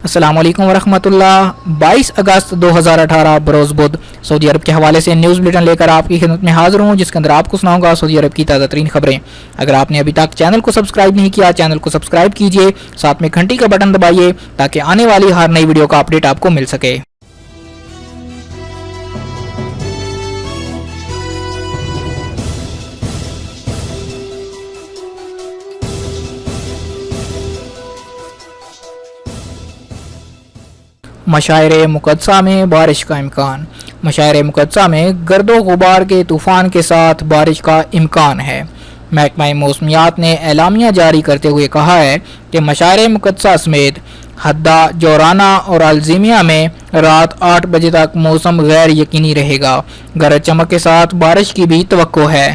अस्सलाम वालेकुम वरहमतुल्लाह। 22 अगस्त 2018 बरोज़ बुध सऊदी अरब के हवाले से न्यूज़ बुलेटिन लेकर आपकी खिदमत में हाजिर हूँ, जिसके अंदर आपको सुनाऊंगा सऊदी अरब की ताज़ा तरीन खबरें। अगर आपने अभी तक चैनल को सब्सक्राइब नहीं किया, चैनल को सब्सक्राइब कीजिए, साथ में घंटी का बटन दबाइए ताकि आने वाली हर नई वीडियो का अपडेट आपको मिल सके। मशाइर मुक़द्दसा में बारिश का इम्कान। मशाइर मुक़द्दसा में गर्दो गुबार के तूफ़ान के साथ बारिश का इम्कान है। महकमा मौसमियात ने एलामिया जारी करते हुए कहा है कि मशाइर मुक़द्दसा समेत हद्दा, जोराना और अल्जीमिया में रात 8 बजे तक मौसम गैर यकीनी रहेगा। गरज चमक के साथ बारिश की भी तवक्को है।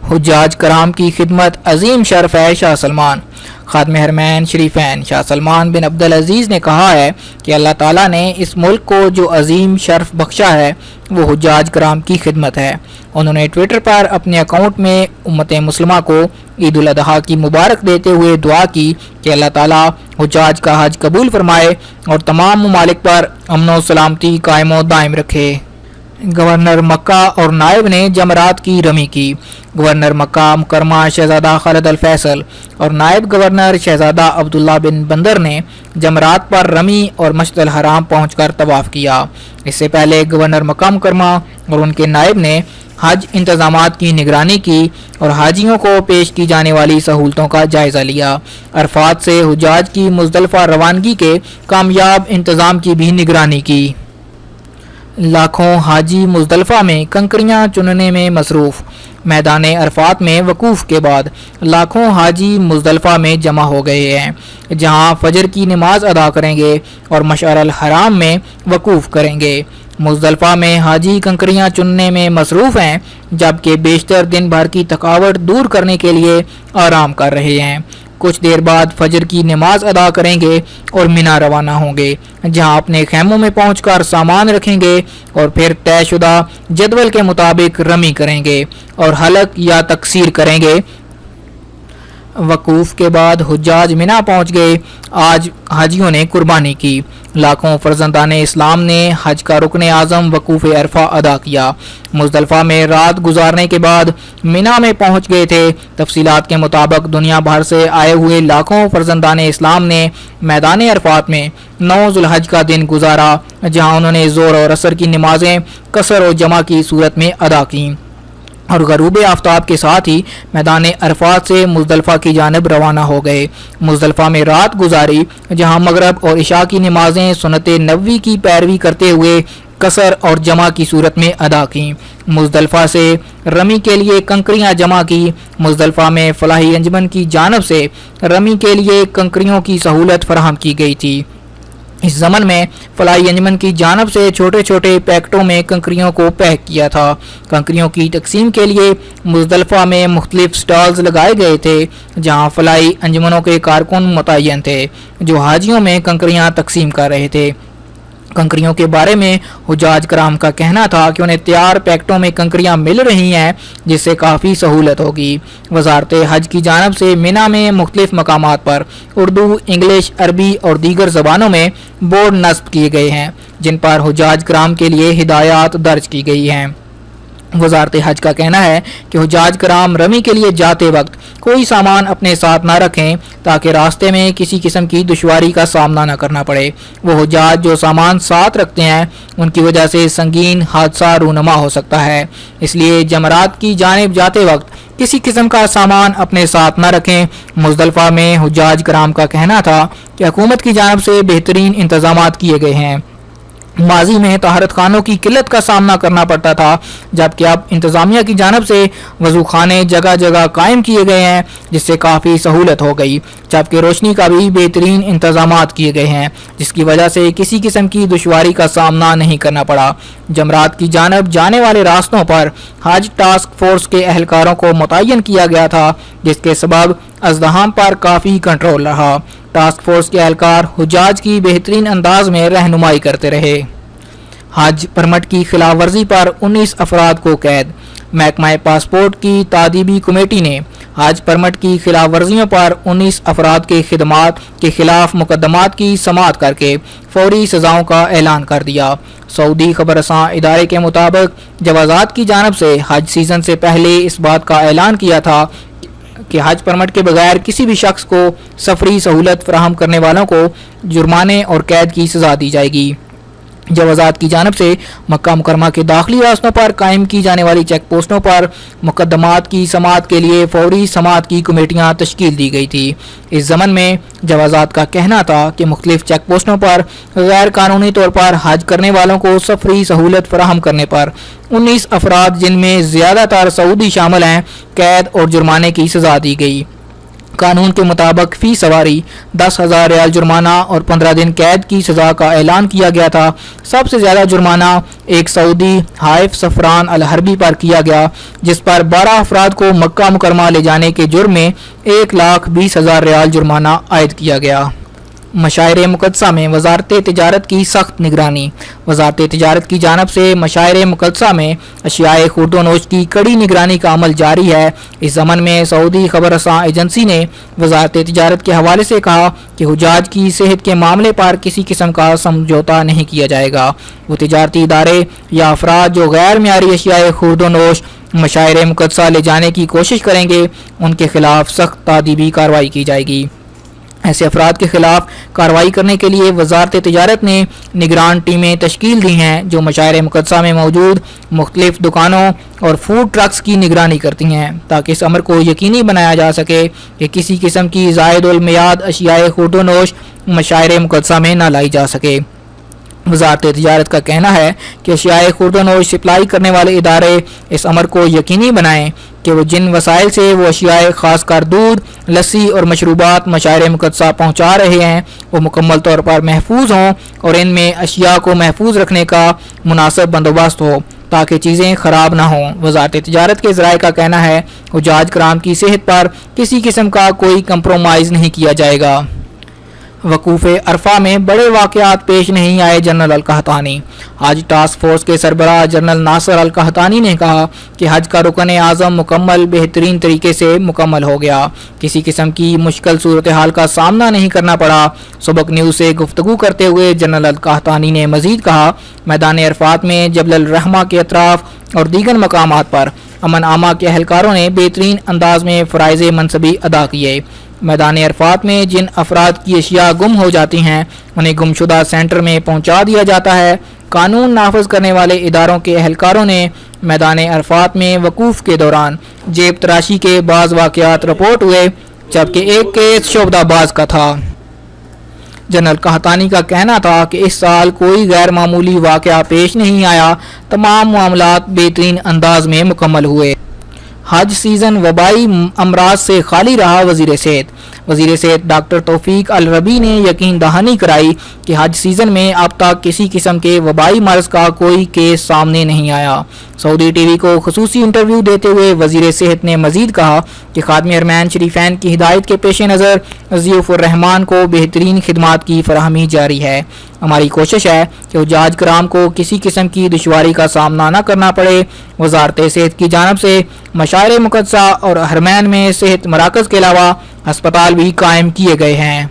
हुज्जाज कराम की खिदमत अजीम शर्फ है। शाह सलमान खादमे हरमैन शरीफैन शाह सलमान बिन अब्दुल अजीज़ ने कहा है कि अल्लाह ताला ने इस मुल्क को जो अजीम शर्फ बख्शा है वो हुज्जाज कराम की खिदमत है। उन्होंने ट्विटर पर अपने अकाउंट में उम्मत मुस्लिमा को ईद उल अजहा की मुबारक देते हुए दुआ की कि अल्लाह ताला हुज्जाज का हज कबूल फरमाए और तमाम ममालिक पर अमन व सलामती कायम व दायम रखे। गवर्नर मक्का और नायब ने जमरात की रमी की। गवर्नर मक्का मुकरमा शहजादा खालिद अल फैसल और नायब गवर्नर शहजादा अब्दुल्ला बिन बंदर ने जमरात पर रमी और मस्जिद अल हराम पहुंचकर तवाफ़ किया। इससे पहले गवर्नर मक्का मुकरमा और उनके नायब ने हज इंतजामात की निगरानी की और हाजियों को पेश की जाने वाली सहूलतों का जायज़ा लिया। अरफात से हुज्जाज की मुज़दलिफ़ा रवानगी के कामयाब इंतज़ाम की भी निगरानी की। लाखों हाजी मुज़दलिफ़ा में कंकरियां चुनने में मसरूफ़। मैदान अरफात में वकूफ़ के बाद लाखों हाजी मुज़दलिफ़ा में जमा हो गए हैं, जहां फजर की नमाज अदा करेंगे और मशअर अल हराम में वकूफ़ करेंगे। मुज़दलिफ़ा में हाजी कंकरियां चुनने में मसरूफ़ हैं, जबकि बेशतर दिन भर की थकावट दूर करने के लिए आराम कर रहे हैं। कुछ देर बाद फजर की नमाज अदा करेंगे और मिना रवाना होंगे, जहां अपने खेमों में पहुंचकर सामान रखेंगे और फिर तयशुदा जदवल के मुताबिक रमी करेंगे और हलक या तकसीर करेंगे। वकूफ़ के बाद हुज्जाज मिना पहुंच गए। आज हाजियों ने कुर्बानी की। लाखों फर्जंदान इस्लाम ने हज का रुकन आज़म वकूफ़ अरफा अदा किया। मुज़दलिफ़ा में रात गुजारने के बाद मिना में पहुंच गए थे। तफसीलात के मुताबिक दुनिया भर से आए हुए लाखों फर्जंदान इस्लाम ने मैदान अरफात में 9 ज़ुल्हज का दिन गुजारा, जहां उन्होंने ज़ोर और असर की नमाजें कसर और जमा की सूरत में अदा की और गरूब आफ्ताब के साथ ही मैदान अरफात से मुज़दलिफ़ा की जानिब रवाना हो गए। मुज़दलिफ़ा में रात गुजारी, जहां मगरब और इशा की नमाजें सुन्नत नबवी की पैरवी करते हुए कसर और जमा की सूरत में अदा की। मुज़दलिफ़ा से रमी के लिए कंकरियां जमा की। मुज़दलिफ़ा में फलाही अंजमन की जानिब से रमी के लिए कंकरियों की सहूलत फराहम की गई थी। इस ज़मन में फलाही अंजमन की जानिब से छोटे छोटे पैकेटों में कंकरियों को पैक किया था। कंकरियों की तकसीम के लिए मुज़दलिफ़ा में मुख्तलिफ स्टॉल्स लगाए गए थे, जहां फलाही अंजमनों के कारकुन मुतय्यन थे जो हाजियों में कंकरियां तकसीम कर रहे थे। कंकरियों के बारे में हुज्जाज कराम का कहना था कि उन्हें तैयार पैकेटों में कंकरियां मिल रही हैं, जिससे काफ़ी सहूलत होगी। वजारत हज की जानिब से मिना में मुख्तलिफ मकामात पर उर्दू, इंग्लिश, अरबी और दीगर ज़बानों में बोर्ड नस्ब किए गए हैं, जिन पर हुज्जाज कराम के लिए हिदायत दर्ज की गई हैं। वजारत हज का कहना है कि हुज्जाज कराम रमी के लिए जाते वक्त कोई सामान अपने साथ ना रखें, ताकि रास्ते में किसी किस्म की दुश्वारी का सामना न करना पड़े। वो हुज्जाज जो सामान साथ रखते हैं उनकी वजह से संगीन हादसा रूनमा हो सकता है, इसलिए जमरात की जानिब जाते वक्त किसी किस्म का सामान अपने साथ न रखें। मुज़दलिफ़ा में हुज्जाज कराम का कहना था कि हुकूमत की जानिब से बेहतरीन इंतजामात किए गए हैं। माजी में तहारत खानों की किल्लत का सामना करना पड़ता था, जबकि अब इंतज़ामिया की जानिब से वज़ू खाने जगह जगह कायम किए गए हैं, जिससे काफ़ी सहूलत हो गई। जबकि रोशनी का भी बेहतरीन इंतज़ामात किए गए हैं, जिसकी वजह से किसी किस्म की दुश्वारी का सामना नहीं करना पड़ा। जमरात की जानिब जाने वाले रास्तों पर हज टास्क फोर्स के अहलकारों को मुतय्यन किया गया था, जिसके सबब अज़दहाम पर काफ़ी कंट्रोल रहा। टास्क फोर्स के एहलकार हुज्जाज की बेहतरीन अंदाज में रहनुमाई करते रहे। हज परमिट की खिलाफ वर्जी पर 19 अफराद को कैद। महकमा पासपोर्ट की तादीबी कमेटी ने हज परमिट की खिलाफ वर्जियों पर 19 अफराद के खिदमात के खिलाफ मुकदमात की समाअत करके फौरी सजाओं का ऐलान कर दिया। सऊदी खबरसां इदारे के मुताबिक जवाजात की जानब से हज सीज़न से पहले इस बात का ऐलान किया था कि हज परमिट के बगैर किसी भी शख्स को सफरी सहूलत फराहम करने वालों को जुर्माने और कैद की सजा दी जाएगी। जवाजात की जानब से मक्का मुकरमा के दाखिली रास्तों पर कायम की जाने वाली चेक पोस्टों पर मुकदमात की समाअत के लिए फौरी समाअत की कमेटियाँ तश्कील दी गई थी। इस ज़मन में जवाजात का कहना था कि मुख्तलिफ चेक पोस्टों पर गैर कानूनी तौर पर हज करने वालों को सफरी सहूलत फराहम करने पर 19 अफराद जिनमें ज़्यादातर सऊदी शामिल हैं कैद और जुर्माने की सजा दी गई। कानून के मुताबिक फी सवारी 10,000 रियाल जुर्माना और 15 दिन कैद की सज़ा का ऐलान किया गया था। सबसे ज़्यादा जुर्माना एक सऊदी हाइफ सफरान अल हरबी पर किया गया, जिस पर 12 अफराद को मक्का मुकरमा ले जाने के जुर्म में 1,20,000 रियाल जुर्माना आयद किया गया। मशायर मुक़द्दसा में वजारत तिजारत की सख्त निगरानी। वजारत तिजारत की जानब से मशायर मुक़द्दसा में अशियाए खुर्दोनोश की कड़ी निगरानी का अमल जारी है। इस ज़मन में सऊदी खबरसां एजेंसी ने वजारत तिजारत के हवाले से कहा कि हुजाज की सेहत के मामले पर किसी किस्म का समझौता नहीं किया जाएगा। वो तिजारती इदारे या अफराद जो गैर मियारी अशियाए खुर्दोनोश मशायर मुक़द्दसा ले जाने की कोशिश करेंगे, उनके खिलाफ सख्त तादीबी कार्रवाई की जाएगी। ऐसे अफराद के खिलाफ कार्रवाई करने के लिए वजारत तिजारत ने निगरान टीमें तश्कील दी हैं जो मशायर मुक़द्दसा में मौजूद मुख्तलिफ दुकानों और फूड ट्रक्स की निगरानी करती हैं, ताकि इस अमर को यकीनी बनाया जा सके कि किसी किस्म की ज़ायद उल मियाद अशियाए खुर्दोनोश मशायर मुक़द्दसा में न लाई जा सके। वजारत तिजारत का कहना है कि अशियाए खुर्दोनोश सप्लाई करने वाले इदारे इस अमर को यकीनी बनाएं कि वो जिन वसाइल से वो अशियाए खासकर दूध, लस्सी और मशरूबात मशायर मुक़द्दसा पहुँचा रहे हैं वो मुकम्मल तौर पर महफूज हों और इनमें अशिया को महफूज रखने का मुनासिब बंदोबस्त हो ताकि चीज़ें ख़राब ना हों। वजारत तिजारत के ज़राए का कहना है हुजाज कराम की सेहत पर किसी किस्म का कोई कंप्रोमाइज़ नहीं किया जाएगा। वकूफ़े अरफा में बड़े वाक़यात पेश नहीं आए। जनरल अल कहतानी। हज टास्क फोर्स के सरबराह जनरल नासिर अल कहतानी ने कहा कि हज का रुकन आज़म मुकम्मल बेहतरीन तरीके से मुकम्मल हो गया, किसी किस्म की मुश्किल सूरत हाल का सामना नहीं करना पड़ा। सबक न्यूज़ से गुफ्तगू करते हुए जनरल अल कहतानी ने मज़ीद कहा, मैदान अरफात में जबल रहमा के अतराफ़ और दीगर मकामात पर अमन आमा के अहलकारों ने बेहतरीन अंदाज में फ़राइज़ मनसबी अदा किए। मैदान अरफात में जिन अफराद की अशिया गुम हो जाती हैं उन्हें गुमशुदा सेंटर में पहुंचा दिया जाता है। कानून नाफज करने वाले इदारों के अहलकारों ने मैदान अरफात में वकूफ़ के दौरान जेब तराशी के बाज़ वाक़यात रिपोर्ट हुए, जबकि एक केस शोबदाबाज का था। जनरल कहतानी का कहना था कि इस साल कोई गैर मामूली वाक़या पेश नहीं आया, तमाम मामलात बेहतरीन अंदाज में मुकम्मल हुए। हज सीज़न वबाई अमराज से खाली रहा। वज़ीर सेहत डॉक्टर तौफीक अल रबी ने यकीन दहानी कराई कि हज सीज़न में अब तक किसी किस्म के वबाई मर्ज का कोई केस सामने नहीं आया। सऊदी टीवी को खुसूसी इंटरव्यू देते हुए वज़ीर सेहत ने मज़ीद कहा कि खादिम हरमैन शरीफैन की हिदायत के पेश नज़र ज़ियाफ़ुर रहमान को बेहतरीन खिदमात की फराहमी जारी है। हमारी कोशिश है कि हुज्जाज कराम को किसी किस्म की दुश्वारी का सामना न करना पड़े। वजारत सेहत की जानब से मशायर मुक़द्दसा और हरमैन में सेहत मराकज़ के अलावा अस्पताल भी कायम किए गए हैं।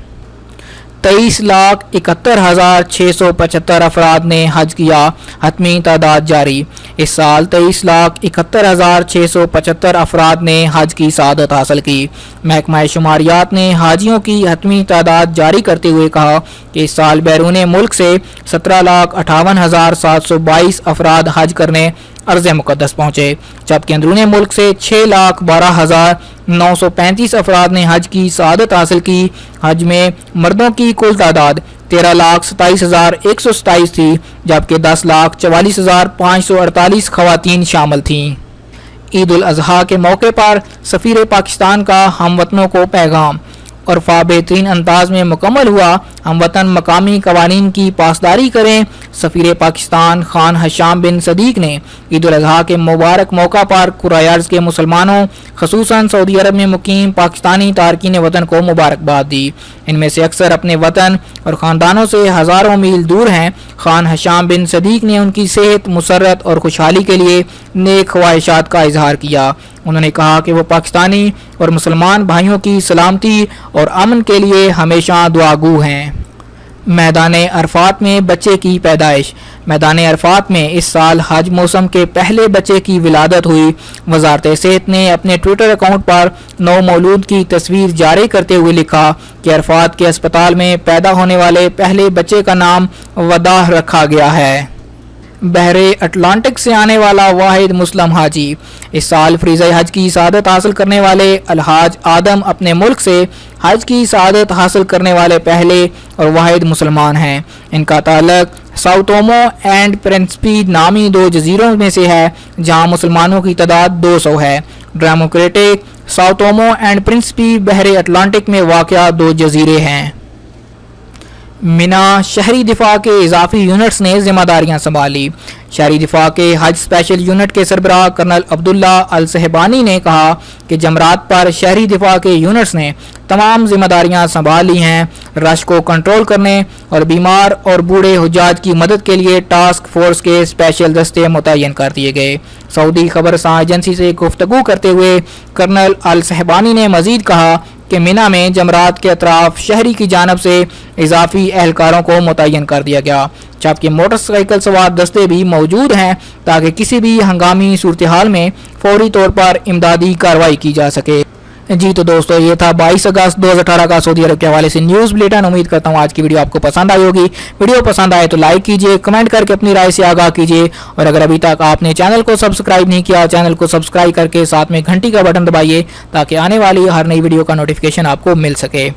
23,71,675 अफराद ने हज किया। हतमी तादाद जारी। इस साल 23,71,675 अफराद ने हज की सआदत हासिल की। महकमा शुमारियात ने हाजियों की हतमी तादाद जारी करते हुए कहा कि इस साल बैरून मुल्क से 17,58,722 अफराद हज करने अर्ज़ मुक़द्दस पहुँचे, जबकि अंदरूनी मुल्क से 6,12,935 अफराद ने हज की सआदत हासिल की। हज में मर्दों की कुल तादाद 13,27,127 थी, जबकि 10,44,548 खवातीन शामिल थीं। ईद उल अज़हा के मौके पर सफ़ीर पाकिस्तान का हमवतनों को पैगाम। और फा बेहतरीन अंदाज में मुकम्मल हुआ। हम वतन मकामी कवानीन की पासदारी करें। सफ़ीर पाकिस्तान खान हशाम बिन सदीक ने ईद उल अज़हा के मुबारक मौका पर कुराए अर्ज़ के मुसलमानों ख़ुसूसन सऊदी अरब में मुकीम पाकिस्तानी तारकीन वतन को मुबारकबाद दी। इनमें से अक्सर अपने वतन और ख़ानदानों से हज़ारों मील दूर हैं। खान हशाम बिन सदीक ने उनकी सेहत, मुसर्रत और खुशहाली के लिए नेक ख्वाहिशात का इजहार किया। उन्होंने कहा कि वो पाकिस्तानी और मुसलमान भाइयों की सलामती और अमन के लिए हमेशा दुआगू हैं। मैदान अरफात में बच्चे की पैदाइश। मैदान अरफात में इस साल हज मौसम के पहले बच्चे की विलादत हुई। वजारत सेहत ने अपने ट्विटर अकाउंट पर नौ मौलूद की तस्वीर जारी करते हुए लिखा कि अरफात के अस्पताल में पैदा होने वाले पहले बच्चे का नाम वदाह रखा गया है। बहरे अटलांटिक से आने वाला वाहिद मुस्लिम हाजी। इस साल फ्रीज़ा हज की सआदत हासिल करने वाले अलहाज आदम अपने मुल्क से हज की सआदत हासिल करने वाले पहले और वाहिद मुसलमान हैं। इनका ताल्लुक साओ टोमो एंड प्रिंसिपी नामी 2 जजीरों में से है, जहां मुसलमानों की तादाद 200 है। Democratic Sao Tomo and Principe बहरे अटलांटिक में वाक़या 2 जजीरे हैं। मिना शहरी दिफा के इजाफी यूनिट्स ने जिम्मेदारियां संभाली। शहरी दिफा के हज स्पेशल यूनिट के सरबराह कर्नल अब्दुल्ला अल सहबानी ने कहा कि जमरात पर शहरी दिफा के यूनिट्स ने तमाम जिम्मेदारियां संभाल ली हैं। रश को कंट्रोल करने और बीमार और बूढ़े हुज्जाज की मदद के लिए टास्क फोर्स के स्पेशल दस्ते मुतय्यन कर दिए गए। सऊदी खबरसां एजेंसी से गुफ्तगू करते हुए कर्नल अल सहबानी ने मजीद कहा कि मिना में जमरात के अतराफ शहरी की जानब से इजाफी एहलकारों को मुतय्यन कर दिया गया, जबकि मोटरसाइकिल सवार दस्ते भी मौजूद हैं ताकि किसी भी हंगामी सूरत हाल में फौरी तौर पर इमदादी कार्रवाई की जा सके। जी तो दोस्तों, ये था 22 अगस्त 2018 का सऊदी अरब के हवाले से न्यूज़ बुलेटिन। उम्मीद करता हूँ आज की वीडियो आपको पसंद आई होगी। वीडियो पसंद आए तो लाइक कीजिए, कमेंट करके अपनी राय से आगाह कीजिए, और अगर अभी तक आपने चैनल को सब्सक्राइब नहीं किया, चैनल को सब्सक्राइब करके साथ में घंटी का बटन दबाइए ताकि आने वाली हर नई वीडियो का नोटिफिकेशन आपको मिल सके।